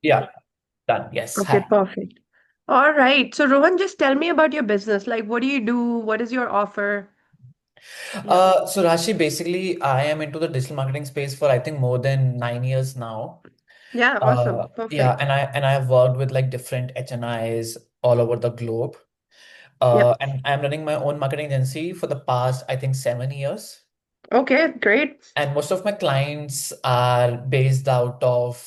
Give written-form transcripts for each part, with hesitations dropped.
Yeah, done. Yes. Okay, Hi. perfect. All right. So Rohan, just tell me about your business. Like, what do you do? What is your offer? Yeah. So Rashi, basically, I am into the digital marketing space for I think more than 9 years now. Yeah, awesome. Yeah, Perfect. and I have worked with like different HNIs all over the globe. Yep. And I'm running my own marketing agency for the past I think 7 years. Okay, great. And most of my clients are based out of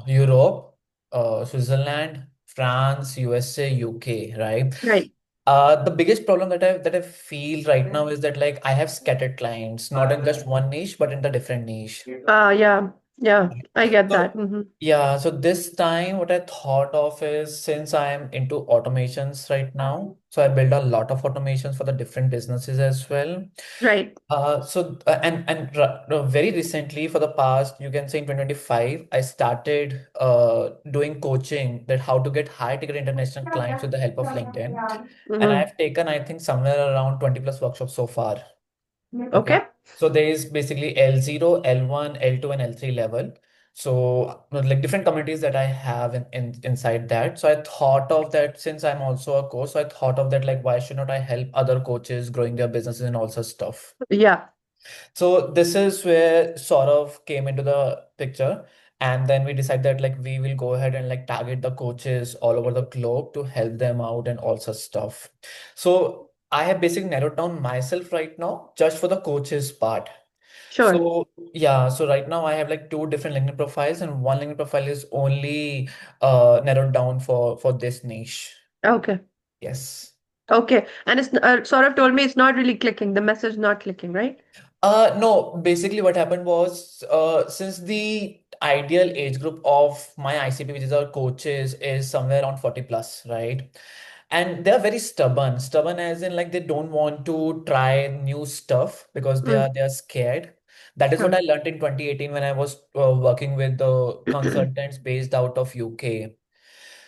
Europe, Switzerland, France, USA, UK, right? Right. The biggest problem that I feel right now is that like I have scattered clients, not in just one niche, but in the different niche. Yeah. Yeah, I get that. So Hmm. yeah, so this time what I thought of is since I am into automations right now, so I build a lot of automations for the different businesses as well. Right. Very recently, for the past, you can say in 2025, I started doing coaching that how to get high ticket international clients with the help of LinkedIn. And I Hmm. have taken, I think, somewhere around 20 plus workshops so far. Okay. Okay. So there is basically L0, L1, L2, and L3 level. So like different communities that I have inside that. So I thought of that since I'm also a coach. So I thought of that like why should not I help other coaches growing their businesses and all such stuff. Yeah. So this is where sort of came into the picture. And then we decided that like we will go ahead and like target the coaches all over the globe to help them out and all such stuff. So I have basically narrowed down myself right now just for the coaches part. Sure. So yeah, so right now I have like two different LinkedIn profiles and one LinkedIn profile is only narrowed down for this niche. Okay. Yes. Okay. And it's sort of told me it's not really clicking. The message not clicking, right? No, basically what happened was since the ideal age group of my ICP, which is our coaches, is somewhere around 40 plus, right? And they're very stubborn. Stubborn as in like they don't want to try new stuff because they are Mm. they are scared. That is what Sure. I learned in 2018 when I was working with the consultants based out of UK.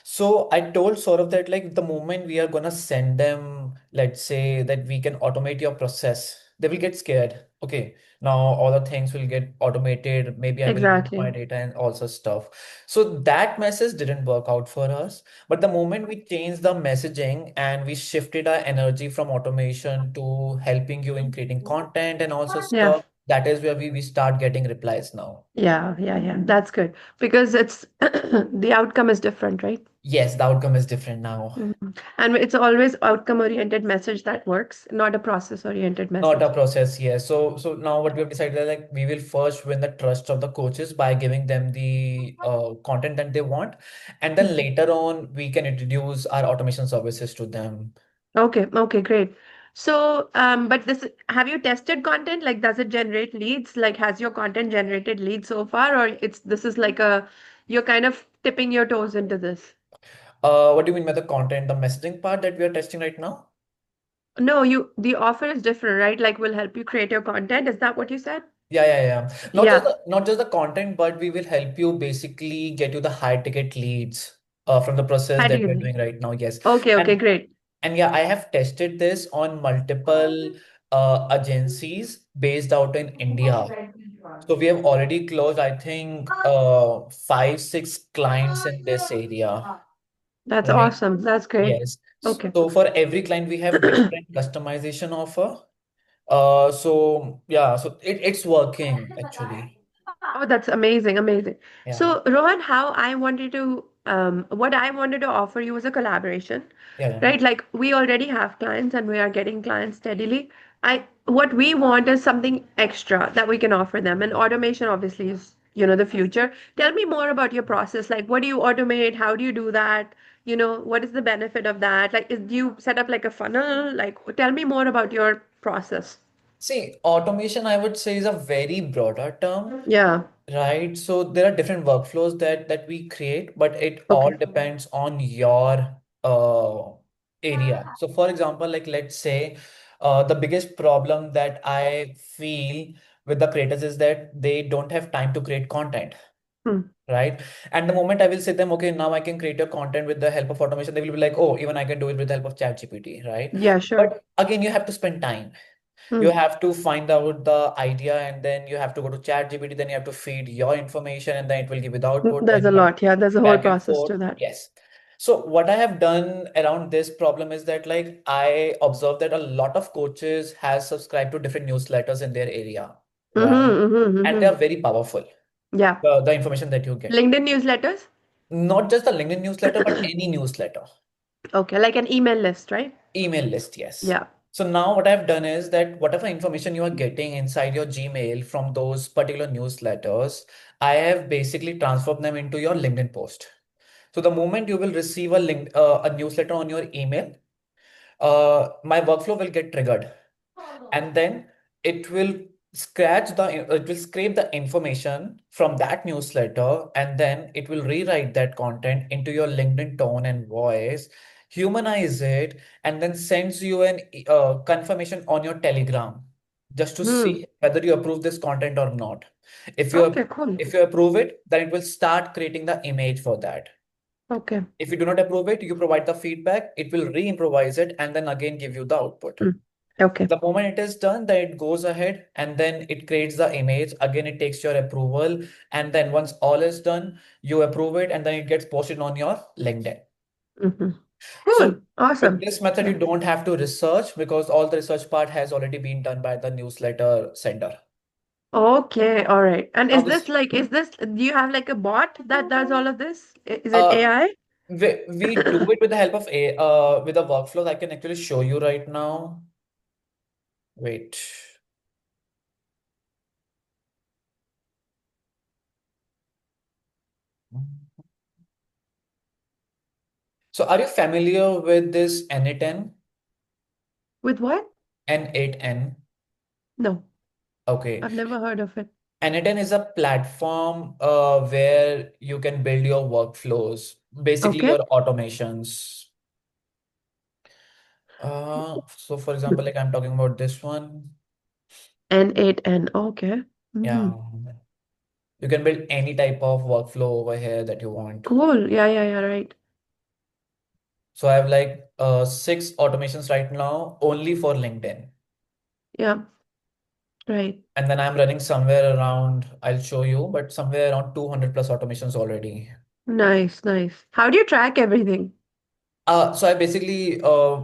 So I told Saurav that like the moment we are gonna send them, let's say that we can automate your process, they will get scared. Okay, now all the things will get automated. Maybe I will lose my Exactly. data and also stuff. So that message didn't work out for us. But the moment we changed the messaging and we shifted our energy from automation to helping you in creating content and also Yeah. stuff, that is where we start getting replies now. Yeah. Yeah. Yeah. That's good because it's the outcome is different, right? Yes, the outcome is different now. Mhm. And it's always outcome oriented message that works, not a process oriented Not a message. process, yes. So now what we have decided is like we will first win the trust of the coaches by giving them the content that they want, and then Mhm. later on we can introduce our automation services to them. Okay, okay, great. So, but this, have you tested content? Like, does it generate leads? Like, has your content generated leads so far, or it's this is like a, you're kind of tipping your toes into this? What do you mean by the content, the messaging part that we are testing right now? No, the offer is different, right? Like, we'll help you create your content. Is that what you said? Yeah. Yeah, Not just the content, but we will help you basically get you the high ticket leads from the process how do that you we're do? doing right now. Yes, Okay, okay, and great. And yeah, I have tested this on multiple agencies based out in India. So we have already closed, I think, five, six clients in this area, That's right? awesome. That's great. Yes. Okay. So for every client, we have different customization offer. So yeah, so it's working actually. Oh, that's amazing, amazing. Yeah, So, Rohan, how I wanted to, what I wanted to offer you was a collaboration, yeah. right? Like we already have clients and we are getting clients steadily. What we want is something extra that we can offer them. And automation obviously is, the future. Tell me more about your process. Like, what do you automate? How do you do that? What is the benefit of that? Like, do you set up like a funnel? Like, tell me more about your process. See, automation, I would say, is a very broader term. Yeah. Right. So there are different workflows that we create, but it all Okay. depends on your area. So for example, like let's say the biggest problem that I feel with the creators is that they don't have time to create content, Hmm. right? And the moment I will say them, okay, now I can create your content with the help of automation, they will be like, oh, even I can do it with the help of ChatGPT, right? Yeah, sure. But again, you have to spend time. You Hmm. have to find out the idea, and then you have to go to ChatGPT, then you have to feed your information, and then it will give you the output. There's Then a you have lot. Yeah, there's a whole back and process forth. to that. Yes. So what I have done around this problem is that like I observed that a lot of coaches has subscribed to different newsletters in their area, right? Mm-hmm, mm-hmm, And they mm-hmm. are very powerful. Yeah. The information that you get, LinkedIn newsletters? not just the LinkedIn newsletter, but any newsletter. Okay, like an email list, right? Email list, yes. Yeah. So now what I've done is that whatever information you are getting inside your Gmail from those particular newsletters, I have basically transferred them into your LinkedIn post. So the moment you will receive a newsletter on your email, my workflow will get triggered, and then it will it will scrape the information from that newsletter, and then it will rewrite that content into your LinkedIn tone and voice, humanize it, and then sends you an confirmation on your Telegram just to Hmm. see whether you approve this content or not. if you Okay, cool. if you approve it, then it will start creating the image for that. Okay. If you do not approve it, you provide the feedback, it will re-improvise it and then again give you the output. Hmm. Okay. The moment it is done, then it goes ahead and then it creates the image. Again, it takes your approval. And then once all is done, you approve it and then it gets posted on your LinkedIn. Mm-hmm. So Cool. with Awesome. this method, you Yeah. don't have to research because all the research part has already been done by the newsletter sender. Okay, all right. And Now is this, do you have like a bot that does all of this? Is it uh, AI? we do it with the help of with the workflows. I can actually show you right now. Wait. So are you familiar with this N8N? With what? N8N. No, Okay. I've never heard of it. N8N is a platform where you can build your workflows, basically Okay. your automations. So for example, like I'm talking about this one. N8N. Okay. Mm-hmm. Yeah. You can build any type of workflow over here that you want. Cool. Yeah, yeah, yeah, right. So I have like six automations right now only for LinkedIn. Yeah, right. And then I'm running somewhere around, I'll show you, but somewhere around 200 plus automations already. Nice, nice. How do you track everything? So I basically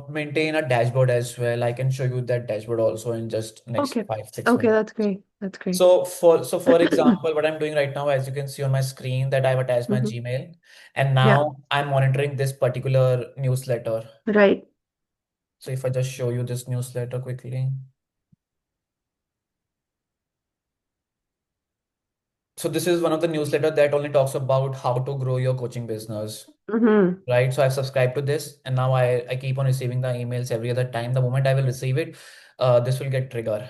maintain a dashboard as well. I can show you that dashboard also in just next Okay. 5, 6 Okay, minutes. that's great. That's great. So for example, what I'm doing right now, as you can see on my screen, that I've attached my Mm-hmm. Gmail, and Yeah, now I'm monitoring this particular newsletter. right. So if I just show you this newsletter quickly. So this is one of the newsletter that only talks about how to grow your coaching business. Mm-hmm. Right? So I've subscribed to this, and now I keep on receiving the emails every other time. The moment I will receive it, this will get trigger.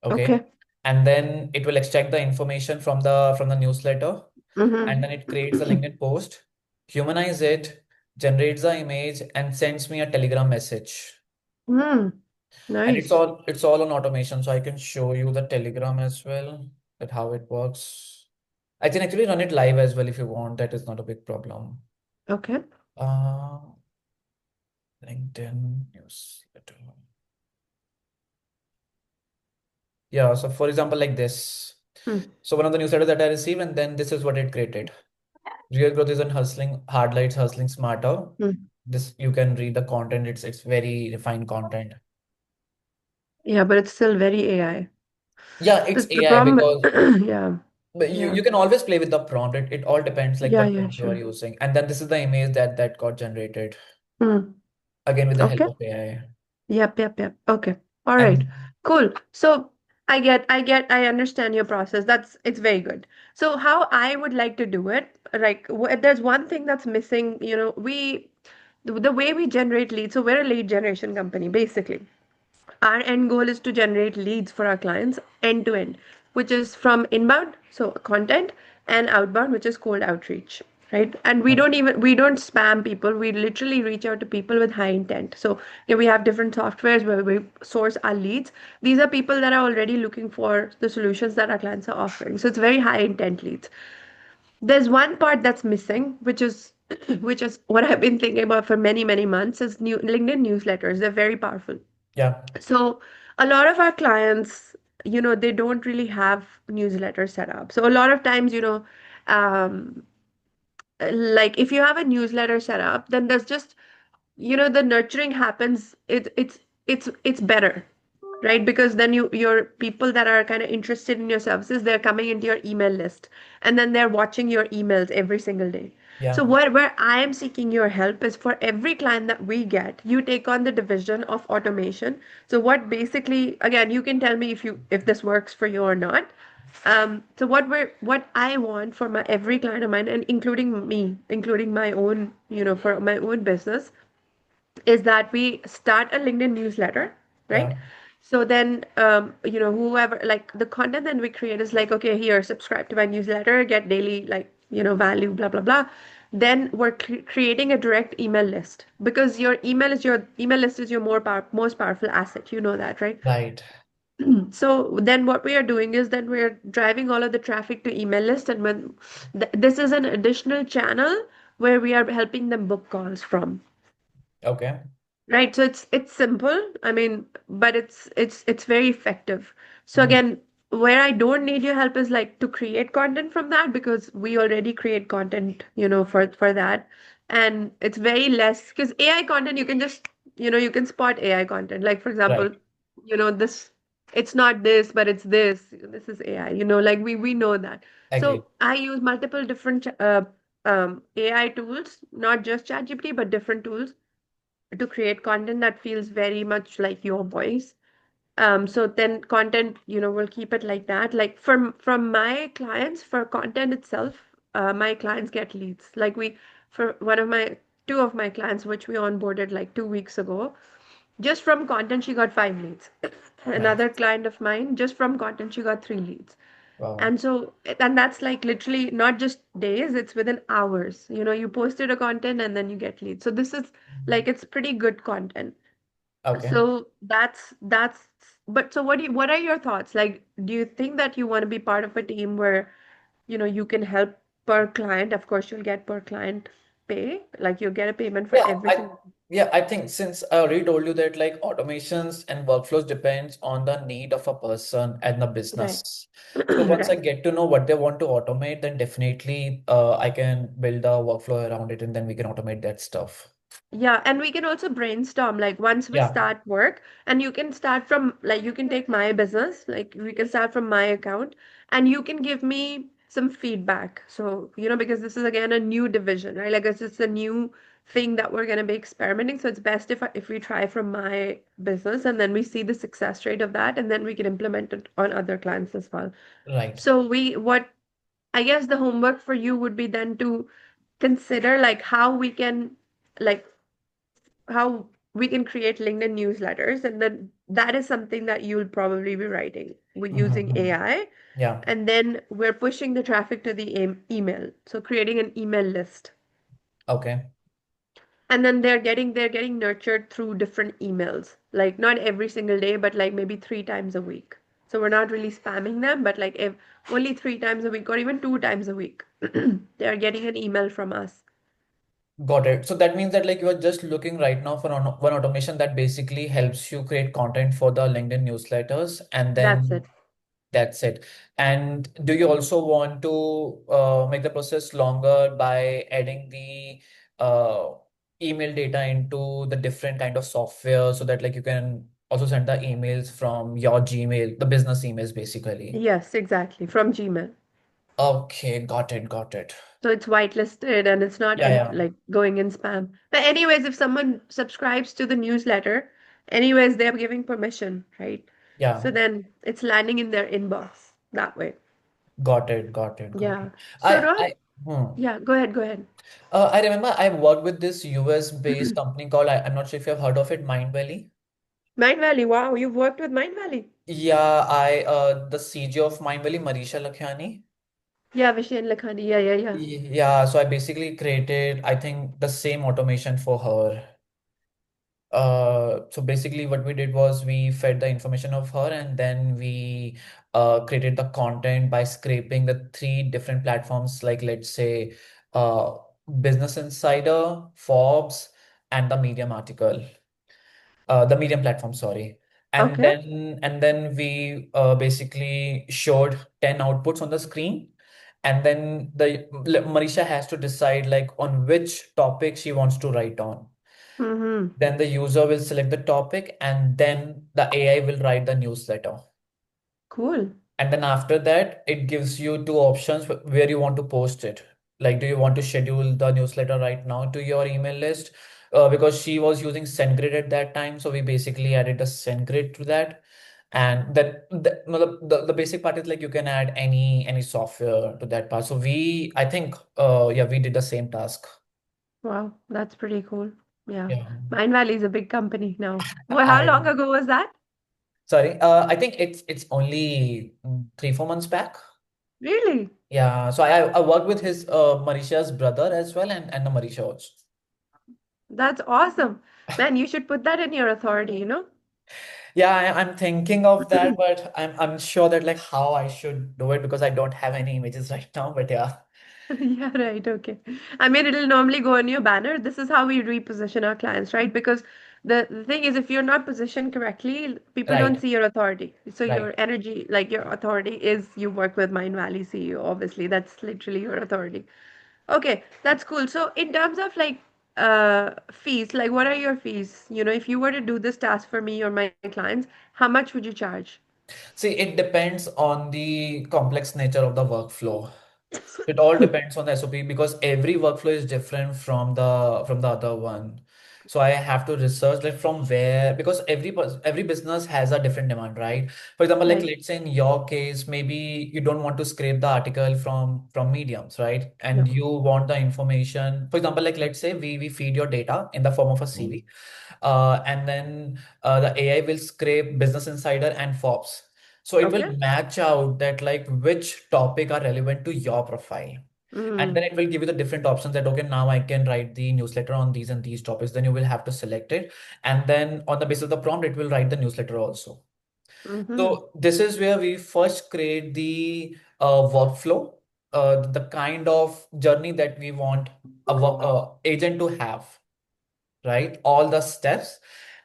Okay. Okay. And then it will extract the information from the newsletter, and then it creates a Mm-hmm. LinkedIn post, humanize it, generates the image, and sends me a Telegram message. Mm, And it's nice. all it's all on automation. So I can show you the Telegram as well, that how it works. I can actually run it live as well if you want. That is not a big problem. Okay. Uh, LinkedIn newsletter. Yeah, so for example, like this. Mm, So one of the newsletters that I received, and then this is what it created. Real growth isn't hustling, hard lights hustling smarter. mm. This you can read the content, it's very refined content. Yeah, but it's still very AI. Yeah, it's The AI problem, because yeah, but you, yeah, you can always play with the prompt. It all depends like yeah, what yeah, prompt you are sure. using. And then this is the image that got generated Mm, again with the help okay. of AI. Yep, yep, yep. Okay. All right. And Cool. So I understand your process. It's very good. So how I would like to do it, like there's one thing that's missing, the way we generate leads. So we're a lead generation company, basically. Our end goal is to generate leads for our clients end to end, which is from inbound, so content, and outbound, which is cold outreach, right? And we don't spam people. We literally reach out to people with high intent. So we have different softwares where we source our leads. These are people that are already looking for the solutions that our clients are offering. So it's very high intent leads. There's one part that's missing, which is which is what I've been thinking about for many, many months, is new LinkedIn newsletters. They're very powerful. yeah, So a lot of our clients, they don't really have newsletter set up. So a lot of times, um, like if you have a newsletter set up, then there's just, the nurturing happens. It's better, right? Because then your people that are kind of interested in your services, they're coming into your email list, and then they're watching your emails every single day. So Yeah, where I am seeking your help is for every client that we get, you take on the division of automation. So what basically, again, you can tell me if this works for you or not. So what I want for my every client of mine, and including me, including my own, for my own business, is that we start a LinkedIn newsletter, right? yeah, So then, whoever, like the content that we create is like, okay, here, subscribe to my newsletter, get daily, like, value, blah, blah, blah. Then we're creating a direct email list, because your email list is your most powerful asset. You know that, right? right. So then what we are doing is that we're driving all of the traffic to email list, and when this is an additional channel where we are helping them book calls from. Okay. Right, so it's simple. I mean, but it's very effective. So Mhm. again, where I don't need your help is like to create content from that, because we already create content, for that. And it's very less, because AI content you can just, you can spot AI content. Like for example, Right. this, it's not this, but it's this. This is AI, like we know that. Agreed. So I use multiple different AI tools, not just ChatGPT, but different tools to create content that feels very much like your voice. So then content, we'll keep it like that. Like from my clients, for content itself, my clients get leads. Like for two of my clients, which we onboarded like 2 weeks ago, just from content, she got 5 leads. Nice. Another client of mine, just from content, she got 3 leads. Wow. And that's like literally not just days, it's within hours. You posted a content and then you get leads. So this is like, it's pretty good content. Okay. So that's but so what are your thoughts? Like, do you think that you want to be part of a team where, you can help per client? Of course, you'll get per client pay, like you'll get a payment for Yeah, every single. I think since I already told you that like automations and workflows depends on the need of a person and the Right. business. So once I Right. get to know what they want to automate, then definitely I can build a workflow around it and then we can automate that stuff. Yeah, and we can also brainstorm like once we Yeah, start work, and you can start from, like, you can take my business, like we can start from my account, and you can give me some feedback. So, because this is again a new division, right? Like it's just a new thing that we're going to be experimenting. So it's best if we try from my business, and then we see the success rate of that, and then we can implement it on other clients as well. right. So what I guess the homework for you would be then to consider like like how we can create LinkedIn newsletters, and then that is something that you'll probably be writing with using Mhm. AI, Yeah. and then we're pushing the traffic to the email, so creating an email list, Okay. and then they're getting nurtured through different emails, like not every single day, but like maybe 3 times a week. So we're not really spamming them, but like if only 3 times a week or even 2 times a week, they're getting an email from us. Got it. So that means that like you are just looking right now for one automation that basically helps you create content for the LinkedIn newsletters and That's then it. that's it. And do you also want to make the process longer by adding the email data into the different kind of software so that like you can also send the emails from your Gmail, the business emails basically. Yes, exactly, from Gmail. Okay, got it, got it. So it's whitelisted and it's not Yeah, yeah, like going in spam. But anyways, if someone subscribes to the newsletter, anyways, they're giving permission, right? yeah. So then it's landing in their inbox that way. Got it, got it, got it. Yeah. So Rob, I, hmm. yeah, go ahead, go ahead. I remember I worked with this US based company called, I'm not sure if you've heard of it, Mind Valley. Mind Valley. Wow, you've worked with Mind Valley. Yeah, the CG of Mind Valley, Marisha Lakhiani. Yeah, Vishen Lakhani. Yeah, yeah, yeah. Yeah, so I basically created, I think, the same automation for her. So basically what we did was we fed the information of her and then we created the content by scraping the three different platforms, like let's say uh, Business Insider, Forbes, and the Medium article, the Medium platform, sorry. And Okay. then we basically showed 10 outputs on the screen. And then Marisha has to decide like on which topic she wants to write on. Mm-hmm. Then the user will select the topic, and then the AI will write the newsletter. Cool. And then after that, it gives you two options where you want to post it. Like, do you want to schedule the newsletter right now to your email list? Because she was using SendGrid at that time, so we basically added a SendGrid to that. And then the basic part is like you can add any software to that part. So I think, yeah, we did the same task. Wow, that's pretty cool. Yeah. Yeah. Mind Valley is a big company now. Well, how I long ago was that? Sorry. I think it's only 3 4 months back. Really? Yeah, so I worked with his Marisha's brother as well, and the Marisha also. That's awesome. Man, you should put that in your authority, you know? Yeah, I'm thinking of that, but I'm unsure that like how I should do it because I don't have any images right now. But yeah, Yeah, right. Okay. I mean, it'll normally go on your banner. This is how we reposition our clients, right? Because the thing is, if you're not positioned correctly, people don't right, see your authority. So right. your energy, like your authority is you work with Mind Valley CEO, obviously. That's literally your authority. Okay, that's cool. So in terms of like fees, like what are your fees? You know, if you were to do this task for me or my clients, how much would you charge? See, it depends on the complex nature of the workflow. It all depends on the SOP because every workflow is different from the other one. So I have to research like from where, because every business has a different demand, right? For example, like Right. let's say in your case, maybe you don't want to scrape the article from mediums, right? And No. you want the information. For example, like let's say we feed your data in the form of a CV, and then the AI will scrape Business Insider and Forbes. So it will Okay. match out that like which topic are relevant to your profile. And then Mm. it will give you the different options that, okay, now I can write the newsletter on these and these topics. Then you will have to select it. And then on the basis of the prompt, it will write the newsletter also. Mm-hmm. So this is where we first create the workflow, the kind of journey that we want agent to have, right? All the steps.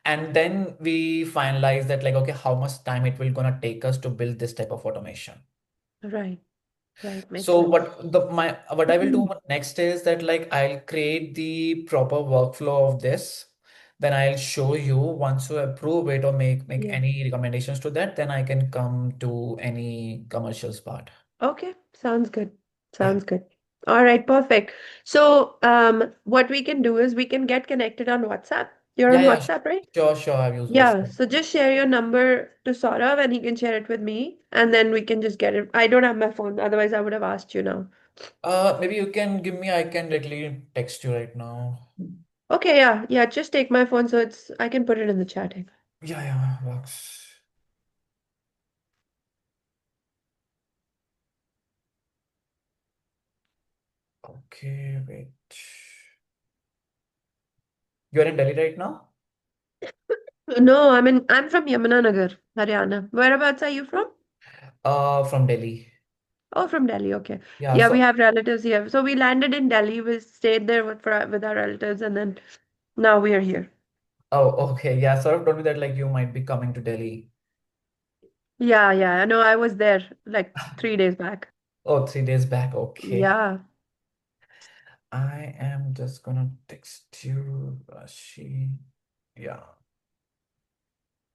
And then we finalize that like, okay, how much time it will gonna take us to build this type of automation. Right. Right. Makes So sense. what I will do next is that like I'll create the proper workflow of this. Then I'll show you once you approve it or make Yeah. any recommendations to that, then I can come to any commercials part. Okay. Sounds good. Yeah. Sounds good. All right. Perfect. So, what we can do is we can get connected on WhatsApp. You're Yeah, on yeah, WhatsApp, right? sure, I've used Yeah. WhatsApp. So just share your number to Saurav and he can share it with me and then we can just get it. I don't have my phone. Otherwise, I would have asked you now. Maybe you can give me, I can directly text you right now. Okay. Yeah. Yeah. Just take my phone so I can put it in the chat. Yeah, yeah, works. Okay, wait. You're in Delhi right now? No, I'm from Yamunanagar, Haryana. Whereabouts are you from? From Delhi. Oh, from Delhi. Okay. Yeah, Yeah, we so have relatives here. So we landed in Delhi. We stayed there with our relatives, and then now we are here. oh, okay. Yeah, sort of told me that like you might be coming to Delhi. Yeah, yeah. I know. I was there like 3 days back. Oh, 3 days back. Okay. Yeah. I am just gonna text you, Rashi. Yeah,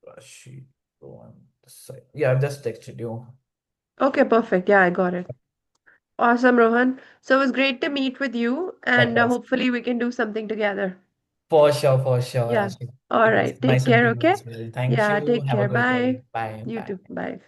Rashi. Go on the side. Yeah, I've just texted you. Okay, perfect. Yeah, I got it. Awesome, Rohan. So it was great to meet with you, and Likewise. hopefully we can do something together. For sure, Yeah. Rashi. All It was right. Take nice care. meeting you Okay. as well. Thank Yeah. you. Take Have a care. great Bye. day. Bye. You Bye. too. Bye.